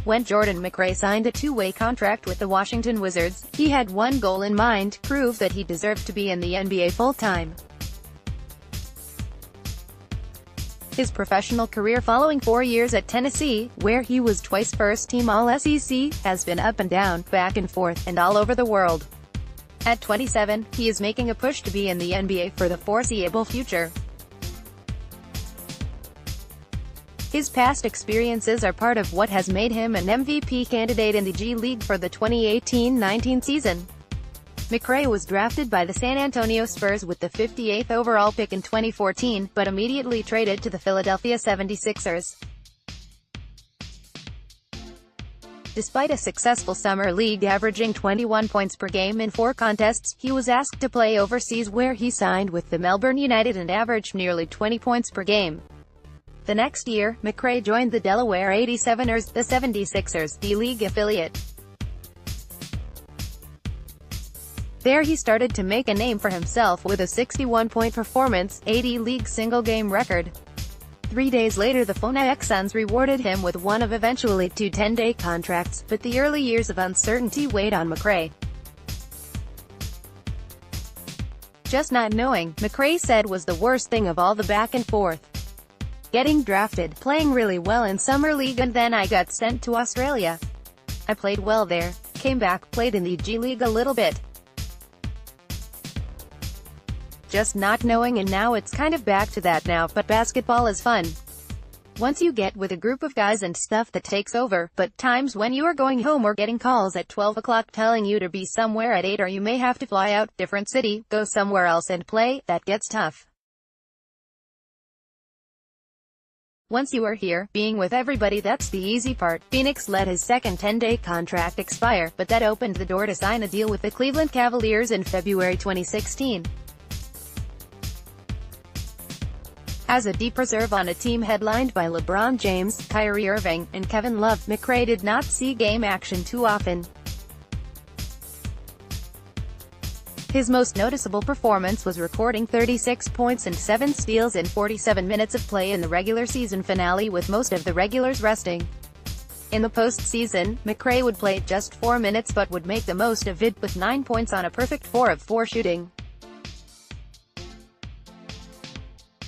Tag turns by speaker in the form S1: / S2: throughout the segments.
S1: When Jordan McRae signed a two-way contract with the Washington Wizards, he had one goal in mind: prove that he deserved to be in the NBA full-time. His professional career following 4 years at Tennessee, where he was twice first-team All-SEC, has been up and down, back and forth, and all over the world. At 27, he is making a push to be in the NBA for the foreseeable future. His past experiences are part of what has made him an MVP candidate in the G League for the 2018-19 season. McRae was drafted by the San Antonio Spurs with the 58th overall pick in 2014, but immediately traded to the Philadelphia 76ers. Despite a successful summer league averaging 21 points per game in 4 contests, he was asked to play overseas, where he signed with the Melbourne United and averaged nearly 20 points per game. The next year, McRae joined the Delaware 87ers, the 76ers, D-League affiliate. There he started to make a name for himself with a 61-point performance, 80 league single-game record. 3 days later, the Phoenix Suns rewarded him with one of eventually 2 10-day contracts, but the early years of uncertainty weighed on McRae. Just not knowing, McRae said, was the worst thing of all the back and forth. Getting drafted, playing really well in summer league, and then I got sent to Australia. I played well there, came back, played in the G League a little bit. Just not knowing, and now it's kind of back to that now, but basketball is fun. Once you get with a group of guys and stuff, that takes over, but times when you are going home or getting calls at 12 o'clock telling you to be somewhere at 8, or you may have to fly out, different city, go somewhere else and play, that gets tough. Once you are here, being with everybody, that's the easy part. Phoenix let his second 10-day contract expire, but that opened the door to sign a deal with the Cleveland Cavaliers in February 2016. As a deep reserve on a team headlined by LeBron James, Kyrie Irving, and Kevin Love, McRae did not see game action too often. His most noticeable performance was recording 36 points and 7 steals in 47 minutes of play in the regular season finale, with most of the regulars resting. In the postseason, McRae would play just 4 minutes but would make the most of it, with 9 points on a perfect 4 of 4 shooting.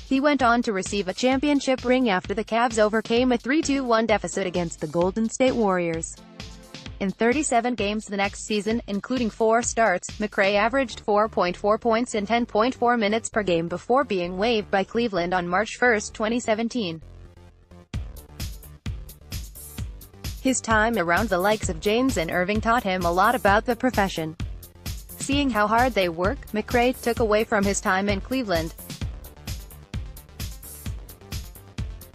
S1: He went on to receive a championship ring after the Cavs overcame a 3-1 deficit against the Golden State Warriors. In 37 games the next season, including 4 starts, McRae averaged 4.4 points in 10.4 minutes per game before being waived by Cleveland on March 1, 2017. His time around the likes of James and Irving taught him a lot about the profession. Seeing how hard they work, McRae took away from his time in Cleveland.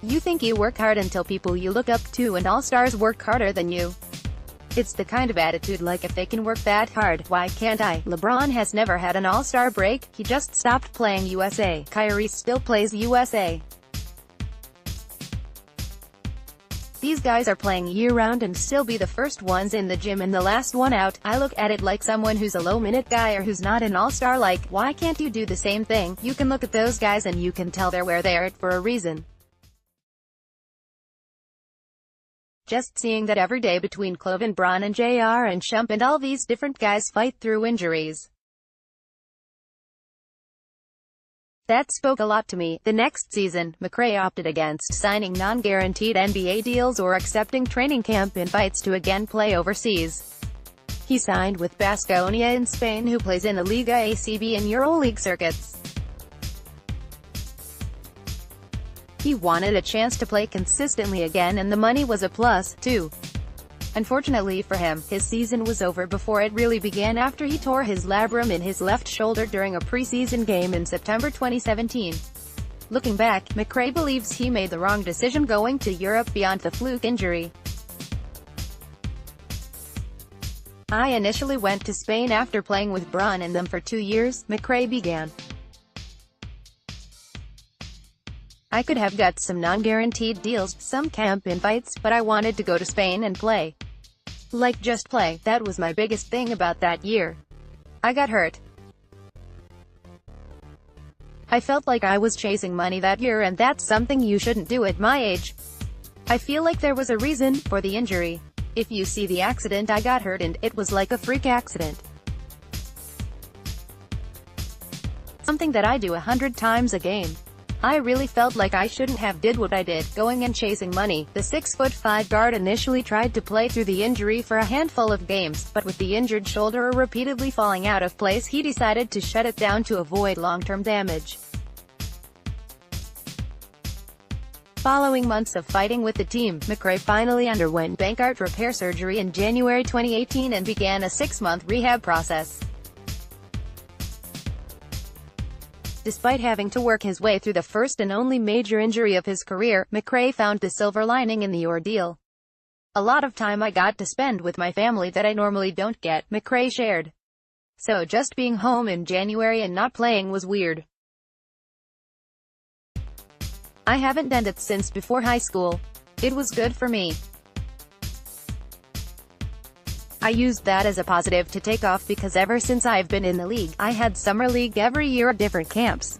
S1: You think you work hard until people you look up to and all-stars work harder than you. It's the kind of attitude like, if they can work that hard, why can't I? LeBron has never had an all-star break, he just stopped playing USA. Kyrie still plays USA. These guys are playing year-round and still be the first ones in the gym and the last one out. I look at it like someone who's a low-minute guy or who's not an all-star, like, why can't you do the same thing? You can look at those guys and you can tell they're where they are for a reason. Just seeing that every day between Clove, Braun and JR and Shump and all these different guys fight through injuries. That spoke a lot to me. The next season, McRae opted against signing non-guaranteed NBA deals or accepting training camp invites to again play overseas. He signed with Baskonia in Spain, who plays in the Liga ACB and EuroLeague circuits. He wanted a chance to play consistently again, and the money was a plus, too. Unfortunately for him, his season was over before it really began after he tore his labrum in his left shoulder during a preseason game in September 2017. Looking back, McRae believes he made the wrong decision going to Europe beyond the fluke injury. I initially went to Spain after playing with Braun and them for 2 years, McRae began. I could have got some non-guaranteed deals, some camp invites, but I wanted to go to Spain and play. Like, just play. That was my biggest thing about that year. I got hurt. I felt like I was chasing money that year, and that's something you shouldn't do at my age. I feel like there was a reason for the injury. If you see the accident, I got hurt and it was like a freak accident. Something that I do 100 times a game. I really felt like I shouldn't have did what I did, going and chasing money. The 6'5" guard initially tried to play through the injury for a handful of games, but with the injured shoulder repeatedly falling out of place, he decided to shut it down to avoid long-term damage. Following months of fighting with the team, McRae finally underwent bankart repair surgery in January 2018 and began a 6-month rehab process. Despite having to work his way through the first and only major injury of his career, McRae found the silver lining in the ordeal. "A lot of time I got to spend with my family that I normally don't get," McRae shared. "So just being home in January and not playing was weird. I haven't done it since before high school. It was good for me. I used that as a positive to take off because ever since I've been in the league, I had summer league every year at different camps.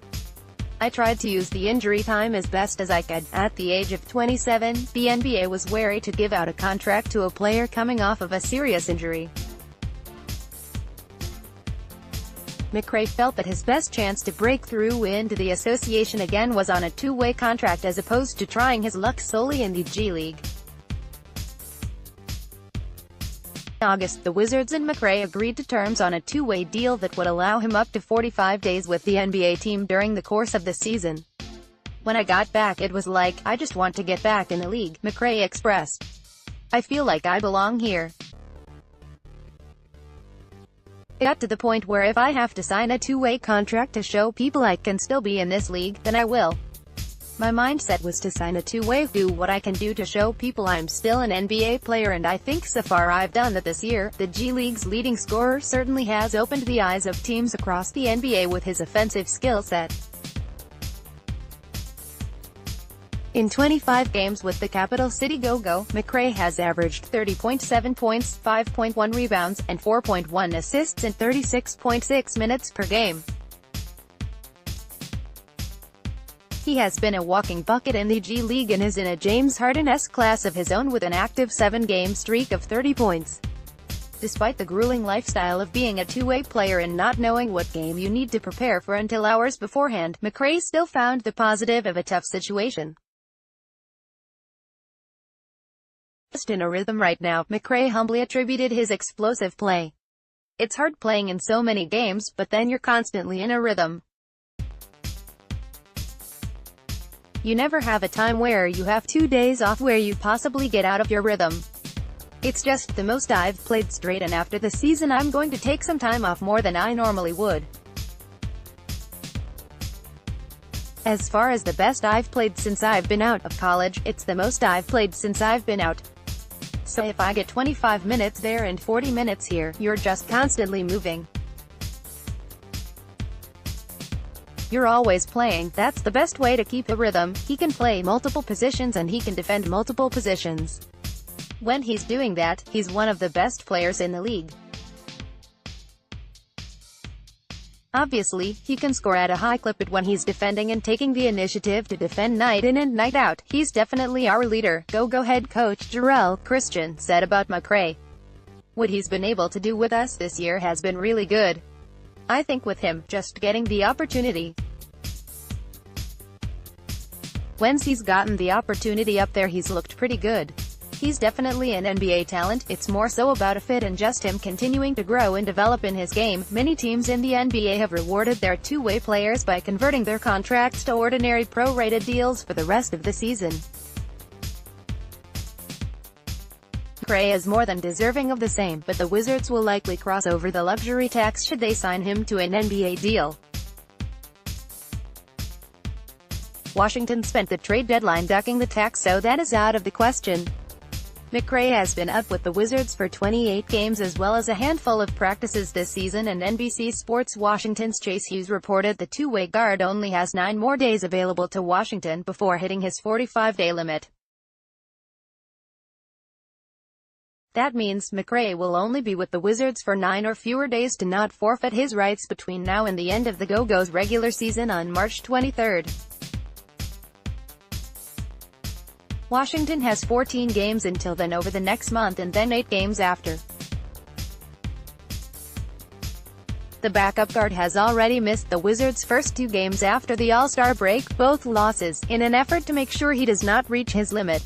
S1: I tried to use the injury time as best as I could." At the age of 27, the NBA was wary to give out a contract to a player coming off of a serious injury. McRae felt that his best chance to break through into the association again was on a two-way contract as opposed to trying his luck solely in the G League. In August, the Wizards and McRae agreed to terms on a two-way deal that would allow him up to 45 days with the NBA team during the course of the season. "When I got back it was like, I just want to get back in the league," McRae expressed. "I feel like I belong here. It got to the point where if I have to sign a two-way contract to show people I can still be in this league, then I will. My mindset was to sign a two-way, do what I can do to show people I'm still an NBA player, and I think so far I've done that this year." The G League's leading scorer certainly has opened the eyes of teams across the NBA with his offensive skill set. In 25 games with the Capital City Go-Go, McRae has averaged 30.7 points, 5.1 rebounds, and 4.1 assists in 36.6 minutes per game. He has been a walking bucket in the G League and is in a James Harden-esque class of his own with an active 7-game streak of 30 points. Despite the grueling lifestyle of being a two-way player and not knowing what game you need to prepare for until hours beforehand, McRae still found the positive of a tough situation. "Just in a rhythm right now," McRae humbly attributed his explosive play. "It's hard playing in so many games, but then you're constantly in a rhythm. You never have a time where you have 2 days off where you possibly get out of your rhythm. It's just the most I've played straight, and after the season I'm going to take some time off, more than I normally would. As far as the best I've played since I've been out of college, it's the most I've played since I've been out. So if I get 25 minutes there and 40 minutes here, you're just constantly moving. You're always playing. That's the best way to keep a rhythm. He can play multiple positions and he can defend multiple positions. When he's doing that, he's one of the best players in the league. Obviously, he can score at a high clip, but when he's defending and taking the initiative to defend night in and night out, he's definitely our leader," Go-Go head coach Jarrell Christian said about McRae. "What he's been able to do with us this year has been really good. I think with him, just getting the opportunity. Once he's gotten the opportunity up there, he's looked pretty good. He's definitely an NBA talent. It's more so about a fit and just him continuing to grow and develop in his game." Many teams in the NBA have rewarded their two-way players by converting their contracts to ordinary pro-rated deals for the rest of the season. McRae is more than deserving of the same, but the Wizards will likely cross over the luxury tax should they sign him to an NBA deal. Washington spent the trade deadline ducking the tax, so that is out of the question. McRae has been up with the Wizards for 28 games as well as a handful of practices this season, and NBC Sports Washington's Chase Hughes reported the two-way guard only has 9 more days available to Washington before hitting his 45-day limit. That means McRae will only be with the Wizards for 9 or fewer days to not forfeit his rights between now and the end of the Go-Go's regular season on March 23. Washington has 14 games until then over the next month and then 8 games after. The backup guard has already missed the Wizards' first 2 games after the All-Star break, both losses, in an effort to make sure he does not reach his limit.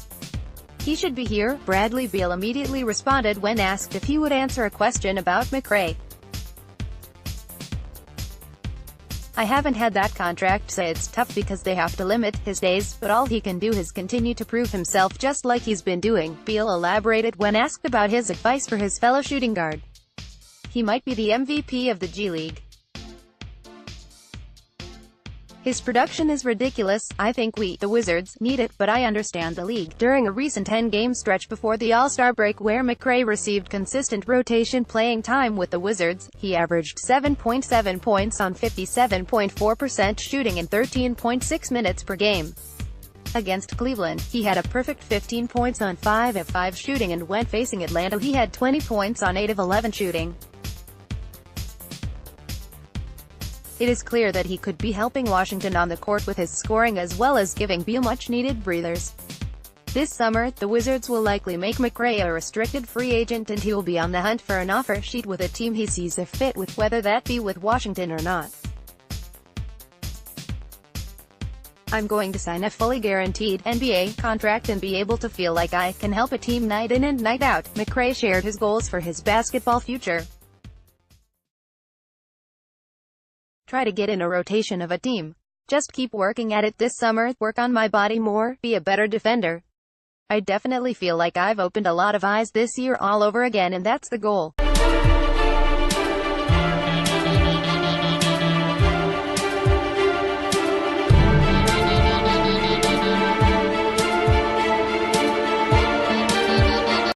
S1: "He should be here," Bradley Beal immediately responded when asked if he would answer a question about McRae. "I haven't had that contract, so it's tough because they have to limit his days, but all he can do is continue to prove himself just like he's been doing," Beal elaborated when asked about his advice for his fellow shooting guard. "He might be the MVP of the G League. His production is ridiculous. I think we, the Wizards, need it, but I understand the league." During a recent 10-game stretch before the All-Star break where McRae received consistent rotation playing time with the Wizards, he averaged 7.7 points on 57.4% shooting in 13.6 minutes per game. Against Cleveland, he had a perfect 15 points on 5 of 5 shooting, and when facing Atlanta he had 20 points on 8 of 11 shooting. It is clear that he could be helping Washington on the court with his scoring as well as giving Beal much-needed breathers. This summer, the Wizards will likely make McRae a restricted free agent and he will be on the hunt for an offer sheet with a team he sees a fit with, whether that be with Washington or not. "I'm going to sign a fully guaranteed NBA contract and be able to feel like I can help a team night in and night out." McRae shared his goals for his basketball future. "Try to get in a rotation of a team. Just keep working at it this summer, work on my body more, be a better defender. I definitely feel like I've opened a lot of eyes this year all over again, and that's the goal."